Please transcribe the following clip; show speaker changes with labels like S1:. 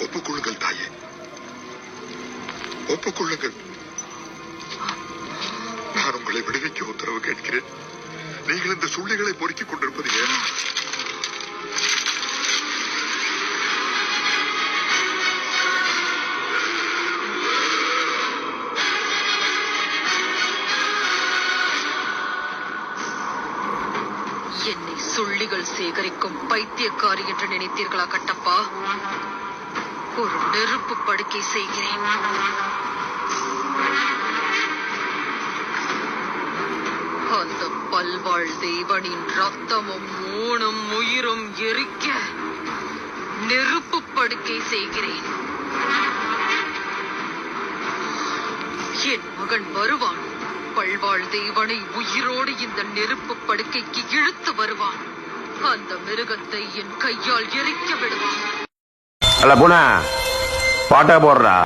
S1: ஒப்புக்கொள்ளுங்கள் தாயே, ஒப்புக்கொள்ளுங்கள். நான் உங்களை விடுவிக்க உத்தரவு கேட்கிறேன். நீங்கள் இந்த சூழ்நிலைகளை பொறுக்கிக் கொண்டிருப்பது ஏன்?
S2: என்னை சுள்ளிகள் சேகரிக்கும் பைத்தியக்காரி என்று நினைத்தீர்களா கட்டப்பா? ஒரு நெருப்பு படுக்கை செய்கிறேன். அந்த பல்வாழ் தேவனின் ரத்தமும் ஊனும் உயிரும் எரிக்க நெருப்பு படுக்கை செய்கிறேன். என் மகன் வருவான். பல்வாழ் தேவனை உயிரோடு இந்த நெருப்பு படுக்கைக்கு இழுத்து வருவான். அந்த மிருகத்தை என் கையால் எரிக்க விடுவான்.
S3: அல்ல பூனா பாட்டா போடுறா.